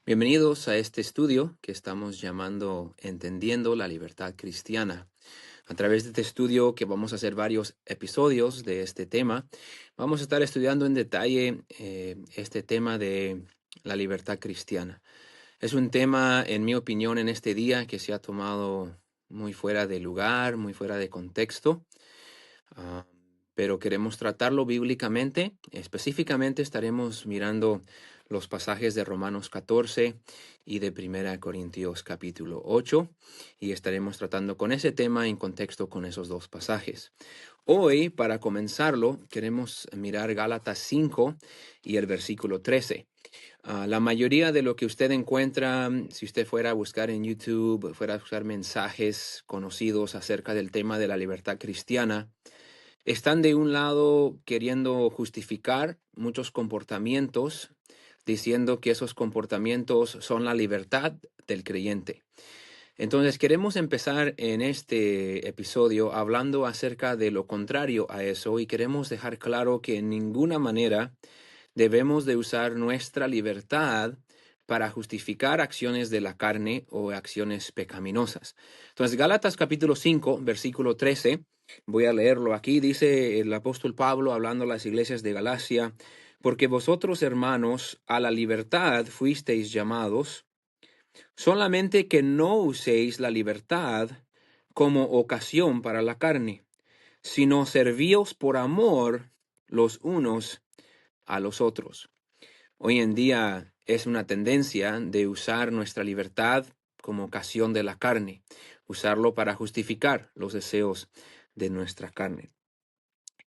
Bienvenidos a este estudio que estamos llamando Entendiendo la Libertad Cristiana. A través de este estudio, que vamos a hacer varios episodios de este tema, vamos a estar estudiando en detalle este tema de la libertad cristiana. Es un tema, en mi opinión, en este día que se ha tomado muy fuera de lugar, muy fuera de contexto. Ah, pero queremos tratarlo bíblicamente. Específicamente estaremos mirando los pasajes de Romanos 14 y de 1 capítulo 8 y estaremos tratando con ese tema en contexto con esos dos pasajes. Hoy, para comenzarlo, queremos mirar Gálatas 5 y el versículo 13. La mayoría de lo que usted encuentra, si usted fuera a buscar en YouTube, fuera a buscar mensajes conocidos acerca del tema de la libertad cristiana, están de un lado queriendo justificar muchos comportamientos, diciendo que esos comportamientos son la libertad del creyente. Entonces queremos empezar en este episodio hablando acerca de lo contrario a eso y queremos dejar claro que en ninguna manera debemos de usar nuestra libertad para justificar acciones de la carne o acciones pecaminosas. Entonces, Gálatas capítulo 5, versículo 13, voy a leerlo aquí, dice el apóstol Pablo hablando a las iglesias de Galacia: porque vosotros, hermanos, a la libertad fuisteis llamados, solamente que no uséis la libertad como ocasión para la carne, sino servíos por amor los unos a los otros. Hoy en día es una tendencia de usar nuestra libertad como ocasión de la carne, usarlo para justificar los deseos de nuestra carne.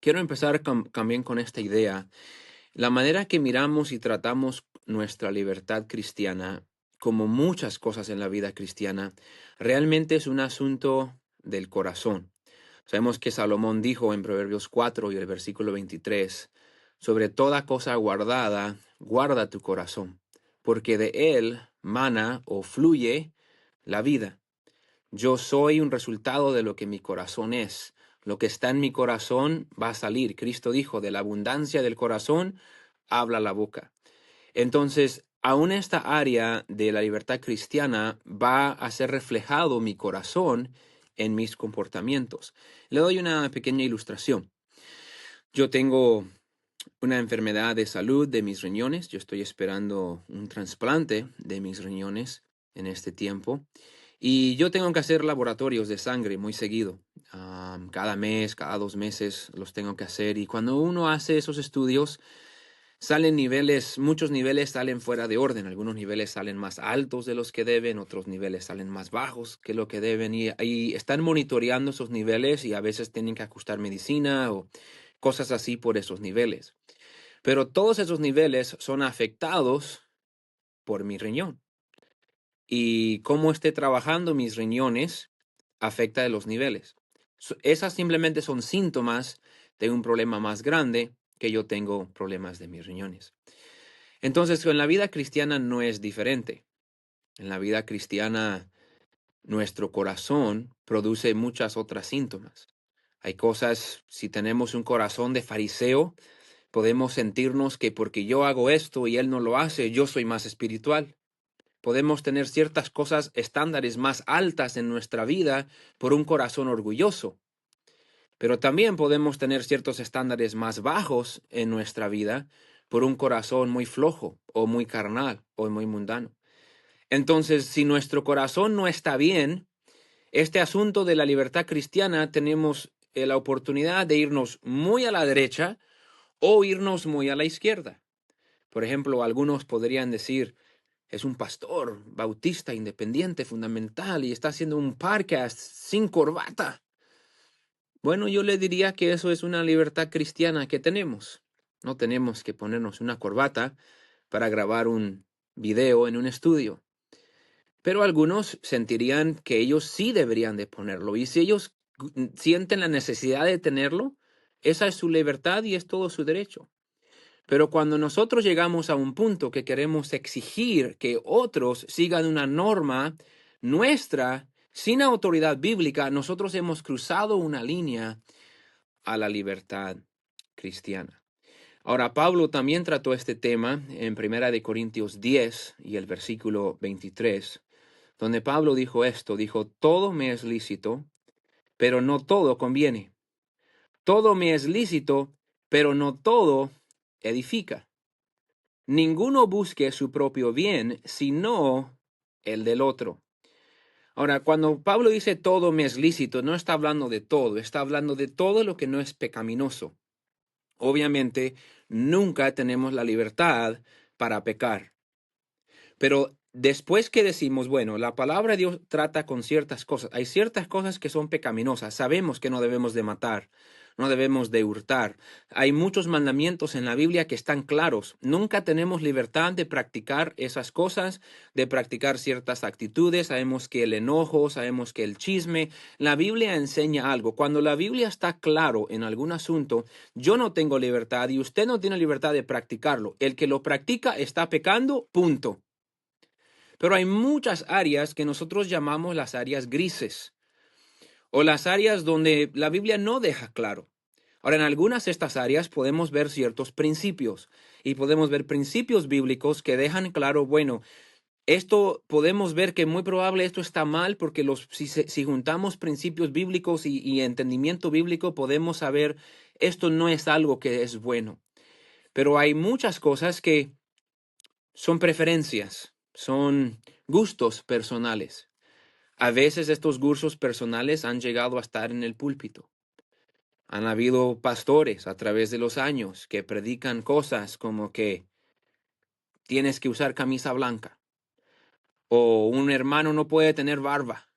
Quiero empezar también con esta idea. La manera que miramos y tratamos nuestra libertad cristiana, como muchas cosas en la vida cristiana, realmente es un asunto del corazón. Sabemos que Salomón dijo en Proverbios 4 y el versículo 23, sobre toda cosa guardada, guarda tu corazón, porque de él mana o fluye la vida. Yo soy un resultado de lo que mi corazón es. Lo que está en mi corazón va a salir. Cristo dijo, de la abundancia del corazón habla la boca. Entonces, aún esta área de la libertad cristiana va a ser reflejado mi corazón en mis comportamientos. Le doy una pequeña ilustración. Yo tengo una enfermedad de salud de mis riñones. Yo estoy esperando un trasplante de mis riñones en este tiempo. Y yo tengo que hacer laboratorios de sangre muy seguido. Cada mes, cada 2 meses los tengo que hacer. Y cuando uno hace esos estudios, salen niveles, muchos niveles salen fuera de orden. Algunos niveles salen más altos de los que deben, otros niveles salen más bajos que lo que deben. Y están monitoreando esos niveles y a veces tienen que ajustar medicina o cosas así por esos niveles. Pero todos esos niveles son afectados por mi riñón. Y cómo esté trabajando mis riñones afecta de los niveles. Esas simplemente son síntomas de un problema más grande, que yo tengo problemas de mis riñones. Entonces, en la vida cristiana no es diferente. En la vida cristiana, nuestro corazón produce muchas otras síntomas. Hay cosas, si tenemos un corazón de fariseo, podemos sentirnos que porque yo hago esto y él no lo hace, yo soy más espiritual. Podemos tener ciertas cosas, estándares más altas en nuestra vida por un corazón orgulloso. Pero también podemos tener ciertos estándares más bajos en nuestra vida por un corazón muy flojo o muy carnal o muy mundano. Entonces, si nuestro corazón no está bien, este asunto de la libertad cristiana tenemos la oportunidad de irnos muy a la derecha o irnos muy a la izquierda. Por ejemplo, algunos podrían decir, es un pastor bautista independiente, fundamental, y está haciendo un podcast sin corbata. Bueno, yo le diría que eso es una libertad cristiana que tenemos. No tenemos que ponernos una corbata para grabar un video en un estudio. Pero algunos sentirían que ellos sí deberían de ponerlo. Y si ellos sienten la necesidad de tenerlo, esa es su libertad y es todo su derecho. Pero cuando nosotros llegamos a un punto que queremos exigir que otros sigan una norma nuestra sin autoridad bíblica, nosotros hemos cruzado una línea a la libertad cristiana. Ahora, Pablo también trató este tema en Primera de Corintios 10 y el versículo 23, donde Pablo dijo esto, dijo, todo me es lícito, pero no todo conviene. Todo me es lícito, pero no todo edifica. Ninguno busque su propio bien, sino el del otro. Ahora, cuando Pablo dice todo me es lícito, no está hablando de todo, está hablando de todo lo que no es pecaminoso. Obviamente, nunca tenemos la libertad para pecar. Pero después que decimos, bueno, la palabra de Dios trata con ciertas cosas. Hay ciertas cosas que son pecaminosas. Sabemos que no debemos de matar, no debemos de hurtar. Hay muchos mandamientos en la Biblia que están claros. Nunca tenemos libertad de practicar esas cosas, de practicar ciertas actitudes. Sabemos que el enojo, sabemos que el chisme. La Biblia enseña algo. Cuando la Biblia está claro en algún asunto, yo no tengo libertad y usted no tiene libertad de practicarlo. El que lo practica está pecando, punto. Pero hay muchas áreas que nosotros llamamos las áreas grises o las áreas donde la Biblia no deja claro. Ahora, en algunas de estas áreas podemos ver ciertos principios y podemos ver principios bíblicos que dejan claro, bueno, esto podemos ver que muy probable esto está mal porque si juntamos principios bíblicos y entendimiento bíblico podemos saber esto no es algo que es bueno. Pero hay muchas cosas que son preferencias, son gustos personales. A veces estos gustos personales han llegado a estar en el púlpito. Han habido pastores a través de los años que predican cosas como que tienes que usar camisa blanca, o un hermano no puede tener barba,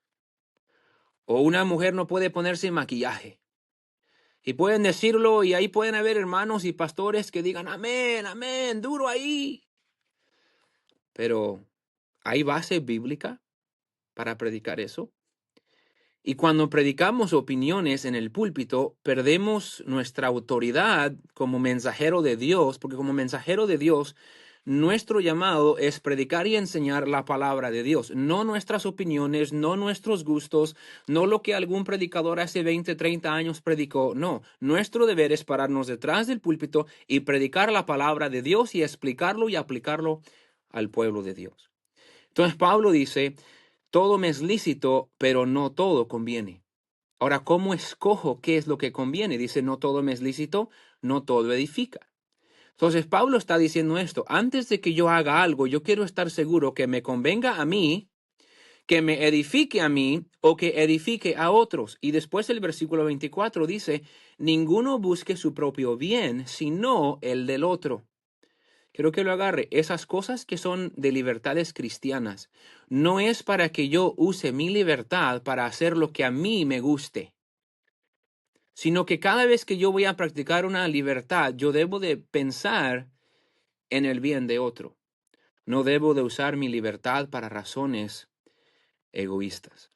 o una mujer no puede ponerse maquillaje. Y pueden decirlo y ahí pueden haber hermanos y pastores que digan, amén, amén, duro ahí. Pero, ¿hay base bíblica para predicar eso? Y cuando predicamos opiniones en el púlpito, perdemos nuestra autoridad como mensajero de Dios, porque como mensajero de Dios, nuestro llamado es predicar y enseñar la palabra de Dios, no nuestras opiniones, no nuestros gustos, no lo que algún predicador hace 20, 30 años predicó, no. Nuestro deber es pararnos detrás del púlpito y predicar la palabra de Dios y explicarlo y aplicarlo al pueblo de Dios. Entonces Pablo dice, todo me es lícito, pero no todo conviene. Ahora, ¿cómo escojo qué es lo que conviene? Dice, no todo me es lícito, no todo edifica. Entonces, Pablo está diciendo esto. Antes de que yo haga algo, yo quiero estar seguro que me convenga a mí, que me edifique a mí o que edifique a otros. Y después el versículo 24 dice, ninguno busque su propio bien, sino el del otro. Quiero que lo agarre. Esas cosas que son de libertades cristianas, no es para que yo use mi libertad para hacer lo que a mí me guste, sino que cada vez que yo voy a practicar una libertad, yo debo de pensar en el bien de otro. No debo de usar mi libertad para razones egoístas.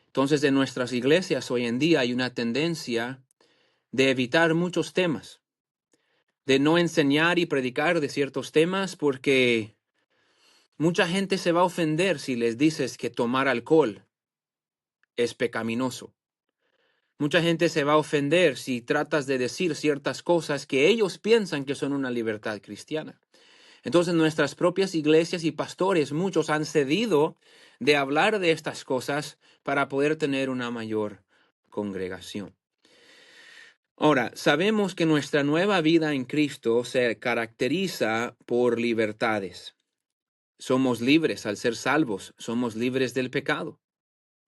Entonces, en nuestras iglesias hoy en día hay una tendencia de evitar muchos temas, de no enseñar y predicar de ciertos temas porque mucha gente se va a ofender si les dices que tomar alcohol es pecaminoso. Mucha gente se va a ofender si tratas de decir ciertas cosas que ellos piensan que son una libertad cristiana. Entonces nuestras propias iglesias y pastores, muchos han cedido de hablar de estas cosas para poder tener una mayor congregación. Ahora, sabemos que nuestra nueva vida en Cristo se caracteriza por libertades. Somos libres al ser salvos, somos libres del pecado.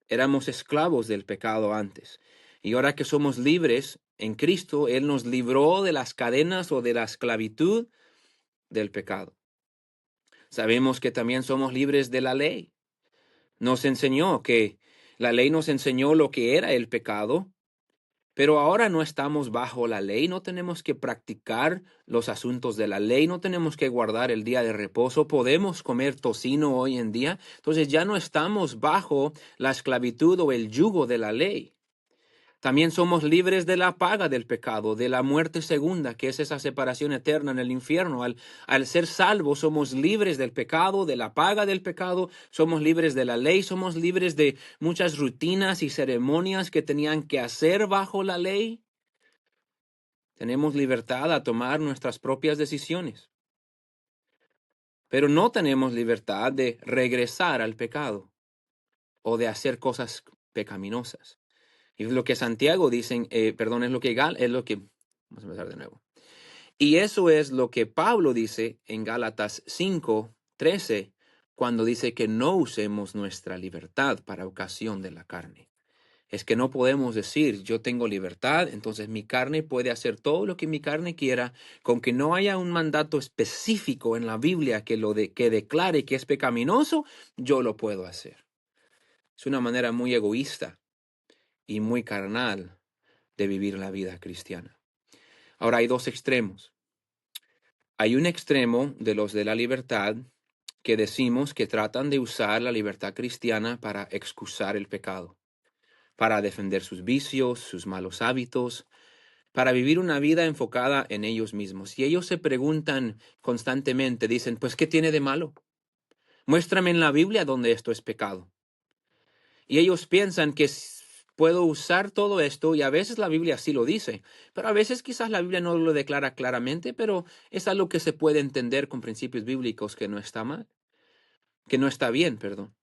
Éramos esclavos del pecado antes. Y ahora que somos libres en Cristo, Él nos libró de las cadenas o de la esclavitud del pecado. Sabemos que también somos libres de la ley. La ley nos enseñó lo que era el pecado, pero ahora no estamos bajo la ley, no tenemos que practicar los asuntos de la ley, no tenemos que guardar el día de reposo, podemos comer tocino hoy en día, entonces ya no estamos bajo la esclavitud o el yugo de la ley. También somos libres de la paga del pecado, de la muerte segunda, que es esa separación eterna en el infierno. Al ser salvos, somos libres del pecado, de la paga del pecado, somos libres de la ley, somos libres de muchas rutinas y ceremonias que tenían que hacer bajo la ley. Tenemos libertad a tomar nuestras propias decisiones. Pero no tenemos libertad de regresar al pecado o de hacer cosas pecaminosas. Y es lo que Santiago dicen, perdón, es lo que vamos a empezar de nuevo. Y eso es lo que Pablo dice en Gálatas 5:13, cuando dice que no usemos nuestra libertad para ocasión de la carne. Es que no podemos decir, yo tengo libertad, entonces mi carne puede hacer todo lo que mi carne quiera, con que no haya un mandato específico en la Biblia que declare que es pecaminoso, yo lo puedo hacer. Es una manera muy egoísta y muy carnal de vivir la vida cristiana. Ahora hay dos extremos. Hay un extremo de los de la libertad que decimos que tratan de usar la libertad cristiana para excusar el pecado, para defender sus vicios, sus malos hábitos, para vivir una vida enfocada en ellos mismos. Y ellos se preguntan constantemente, dicen, pues, ¿qué tiene de malo? Muéstrame en la Biblia donde esto es pecado. Y ellos piensan que puedo usar todo esto, y a veces la Biblia sí lo dice, pero a veces quizás la Biblia no lo declara claramente, pero es algo que se puede entender con principios bíblicos que no está mal, que no está bien, perdón.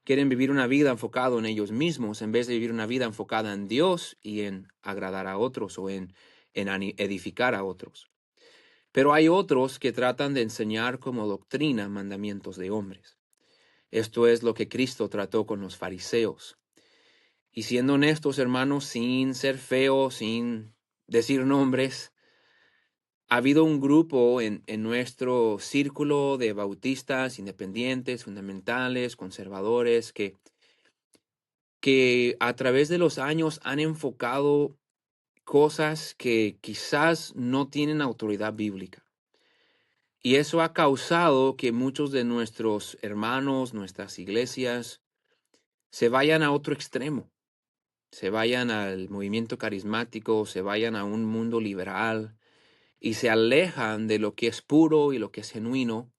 Quieren vivir una vida enfocada en ellos mismos en vez de vivir una vida enfocada en Dios y en agradar a otros o en edificar a otros. Pero hay otros que tratan de enseñar como doctrina mandamientos de hombres. Esto es lo que Cristo trató con los fariseos. Y siendo honestos, hermanos, sin ser feos, sin decir nombres, ha habido un grupo en nuestro círculo de bautistas, independientes, fundamentales, conservadores, que a través de los años han enfocado cosas que quizás no tienen autoridad bíblica. Y eso ha causado que muchos de nuestros hermanos, nuestras iglesias, se vayan a otro extremo. Se vayan al movimiento carismático, se vayan a un mundo liberal y se alejan de lo que es puro y lo que es genuino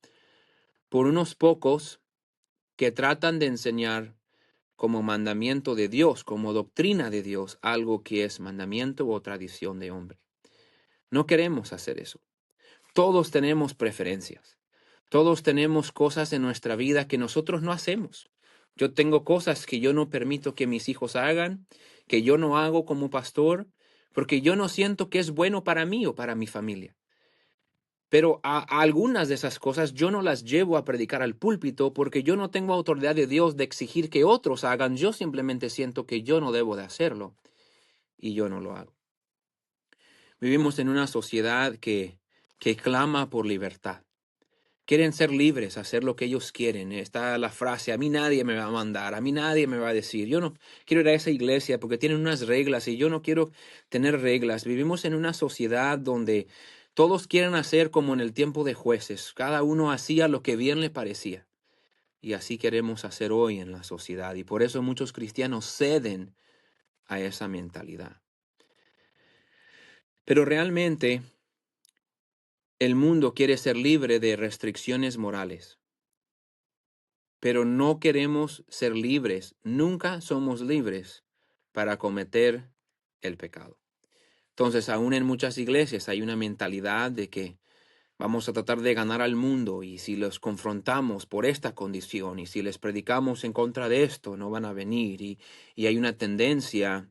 por unos pocos que tratan de enseñar como mandamiento de Dios, como doctrina de Dios, algo que es mandamiento o tradición de hombre. No queremos hacer eso. Todos tenemos preferencias. Todos tenemos cosas en nuestra vida que nosotros no hacemos. Yo tengo cosas que yo no permito que mis hijos hagan, que yo no hago como pastor, porque yo no siento que es bueno para mí o para mi familia. Pero a algunas de esas cosas yo no las llevo a predicar al púlpito porque yo no tengo autoridad de Dios de exigir que otros hagan. Yo simplemente siento que yo no debo de hacerlo y yo no lo hago. Vivimos en una sociedad que clama por libertad. Quieren ser libres, hacer lo que ellos quieren. Está la frase, a mí nadie me va a mandar, a mí nadie me va a decir. Yo no quiero ir a esa iglesia porque tienen unas reglas y yo no quiero tener reglas. Vivimos en una sociedad donde todos quieren hacer como en el tiempo de jueces. Cada uno hacía lo que bien le parecía. Y así queremos hacer hoy en la sociedad. Y por eso muchos cristianos ceden a esa mentalidad. Pero realmente el mundo quiere ser libre de restricciones morales. Pero no queremos ser libres, nunca somos libres para cometer el pecado. Entonces, aún en muchas iglesias hay una mentalidad de que vamos a tratar de ganar al mundo y si los confrontamos por esta condición y si les predicamos en contra de esto, no van a venir y hay una tendencia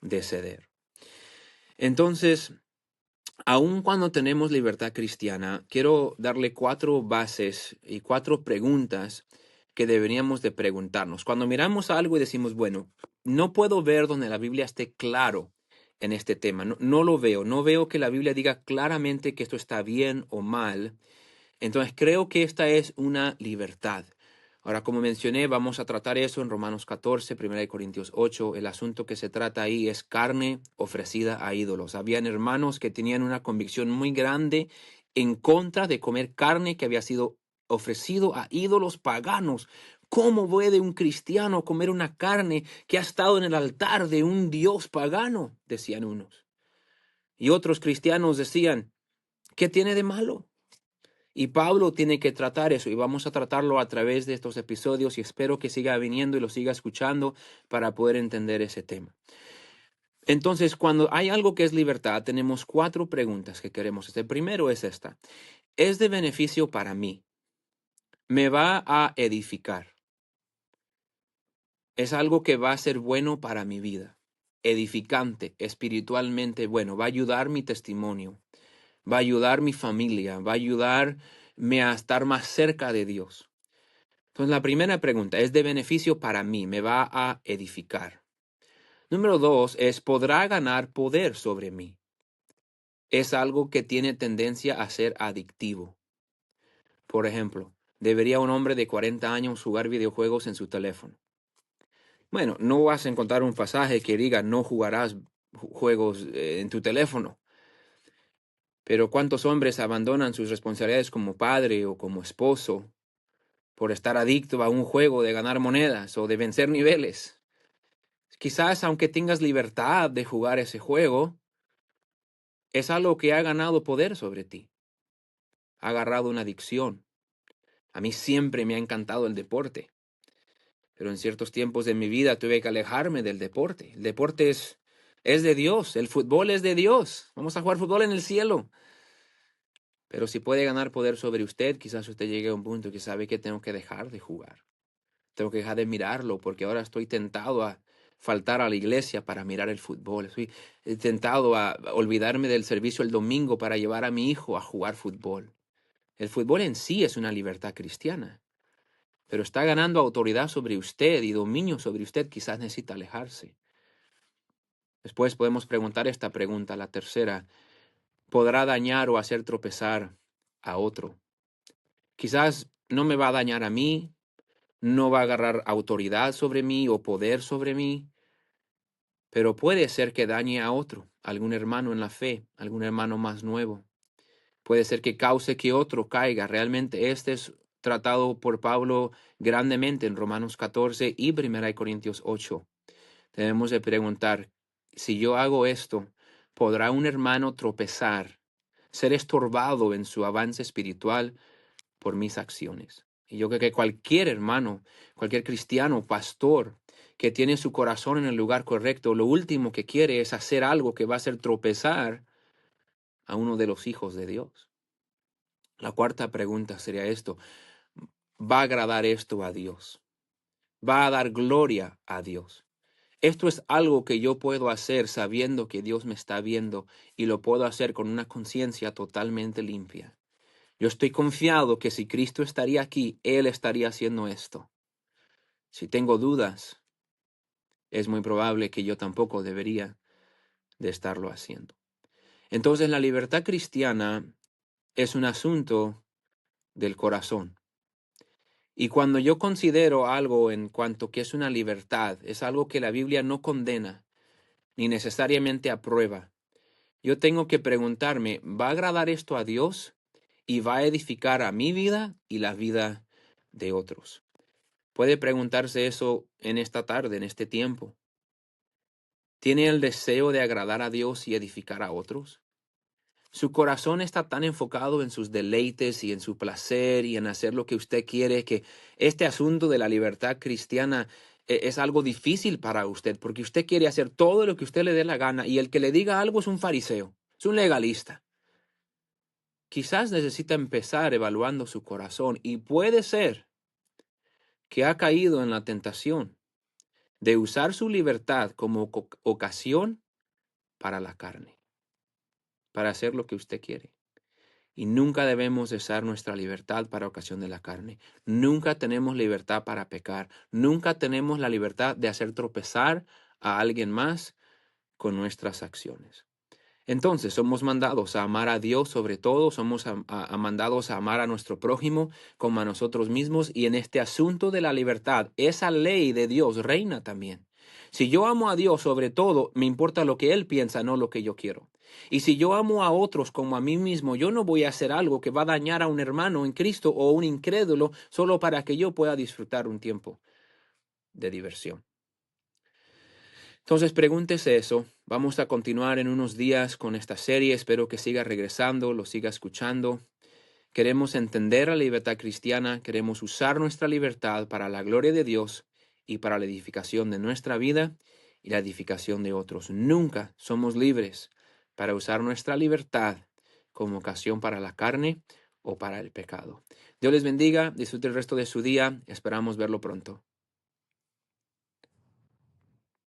de ceder. Entonces, aun cuando tenemos libertad cristiana, quiero darle 4 bases y 4 preguntas que deberíamos de preguntarnos. Cuando miramos algo y decimos, bueno, no puedo ver donde la Biblia esté claro en este tema. No lo veo. No veo que la Biblia diga claramente que esto está bien o mal. Entonces creo que esta es una libertad. Ahora, como mencioné, vamos a tratar eso en Romanos 14, 1 Corintios 8. El asunto que se trata ahí es carne ofrecida a ídolos. Habían hermanos que tenían una convicción muy grande en contra de comer carne que había sido ofrecido a ídolos paganos. ¿Cómo puede un cristiano comer una carne que ha estado en el altar de un dios pagano? Decían unos. Y otros cristianos decían, ¿qué tiene de malo? Y Pablo tiene que tratar eso y vamos a tratarlo a través de estos episodios y espero que siga viniendo y lo siga escuchando para poder entender ese tema. Entonces, cuando hay algo que es libertad, tenemos 4 preguntas que queremos hacer. Primero es esta: ¿es de beneficio para mí? ¿Me va a edificar? ¿Es algo que va a ser bueno para mi vida? Edificante, espiritualmente bueno, va a ayudar mi testimonio, va a ayudar mi familia, va a ayudarme a estar más cerca de Dios. Entonces, la primera pregunta: ¿es de beneficio para mí? ¿Me va a edificar? Número 2 es: ¿podrá ganar poder sobre mí? Es algo que tiene tendencia a ser adictivo. Por ejemplo, ¿debería un hombre de 40 años jugar videojuegos en su teléfono? Bueno, no vas a encontrar un pasaje que diga no jugarás juegos en tu teléfono. Pero ¿cuántos hombres abandonan sus responsabilidades como padre o como esposo por estar adicto a un juego de ganar monedas o de vencer niveles? Quizás aunque tengas libertad de jugar ese juego, es algo que ha ganado poder sobre ti. Ha agarrado una adicción. A mí siempre me ha encantado el deporte, pero en ciertos tiempos de mi vida tuve que alejarme del deporte. El deporte es de Dios, el fútbol es de Dios. Vamos a jugar fútbol en el cielo. Pero si puede ganar poder sobre usted, quizás usted llegue a un punto que sabe que tengo que dejar de jugar. Tengo que dejar de mirarlo porque ahora estoy tentado a faltar a la iglesia para mirar el fútbol. Estoy tentado a olvidarme del servicio el domingo para llevar a mi hijo a jugar fútbol. El fútbol en sí es una libertad cristiana, pero está ganando autoridad sobre usted y dominio sobre usted. Quizás necesita alejarse. Después podemos preguntar esta pregunta, la tercera: ¿podrá dañar o hacer tropezar a otro? Quizás no me va a dañar a mí, no va a agarrar autoridad sobre mí o poder sobre mí, pero puede ser que dañe a otro, algún hermano en la fe, algún hermano más nuevo. Puede ser que cause que otro caiga. Realmente este es tratado por Pablo grandemente en Romanos 14 y 1 Corintios 8. Debemos de preguntar: si yo hago esto, ¿podrá un hermano tropezar, ser estorbado en su avance espiritual por mis acciones? Y yo creo que cualquier hermano, cualquier cristiano, pastor, que tiene su corazón en el lugar correcto, lo último que quiere es hacer algo que va a hacer tropezar a uno de los hijos de Dios. La cuarta pregunta sería esto: ¿va a agradar esto a Dios? ¿Va a dar gloria a Dios? Esto es algo que yo puedo hacer sabiendo que Dios me está viendo y lo puedo hacer con una conciencia totalmente limpia. Yo estoy confiado que si Cristo estaría aquí, Él estaría haciendo esto. Si tengo dudas, es muy probable que yo tampoco debería de estarlo haciendo. Entonces, la libertad cristiana es un asunto del corazón. Y cuando yo considero algo en cuanto que es una libertad, es algo que la Biblia no condena ni necesariamente aprueba, yo tengo que preguntarme: ¿va a agradar esto a Dios y va a edificar a mi vida y la vida de otros? Puede preguntarse eso en esta tarde, en este tiempo. ¿Tiene el deseo de agradar a Dios y edificar a otros? Su corazón está tan enfocado en sus deleites y en su placer y en hacer lo que usted quiere, que este asunto de la libertad cristiana es algo difícil para usted, porque usted quiere hacer todo lo que usted le dé la gana y el que le diga algo es un fariseo, es un legalista. Quizás necesita empezar evaluando su corazón, y puede ser que ha caído en la tentación de usar su libertad como ocasión para la carne, para hacer lo que usted quiere. Y nunca debemos usar nuestra libertad para ocasión de la carne. Nunca tenemos libertad para pecar. Nunca tenemos la libertad de hacer tropezar a alguien más con nuestras acciones. Entonces, somos mandados a amar a Dios sobre todo, somos mandados a amar a nuestro prójimo como a nosotros mismos, y en este asunto de la libertad, esa ley de Dios reina también. Si yo amo a Dios sobre todo, me importa lo que Él piensa, no lo que yo quiero. Y si yo amo a otros como a mí mismo, yo no voy a hacer algo que va a dañar a un hermano en Cristo o un incrédulo solo para que yo pueda disfrutar un tiempo de diversión. Entonces pregúntese eso. Vamos a continuar en unos días con esta serie. Espero que siga regresando, lo siga escuchando. Queremos entender la libertad cristiana, queremos usar nuestra libertad para la gloria de Dios y para la edificación de nuestra vida y la edificación de otros. Nunca somos libres para usar nuestra libertad como ocasión para la carne o para el pecado. Dios les bendiga, disfrute el resto de su día, esperamos verlo pronto.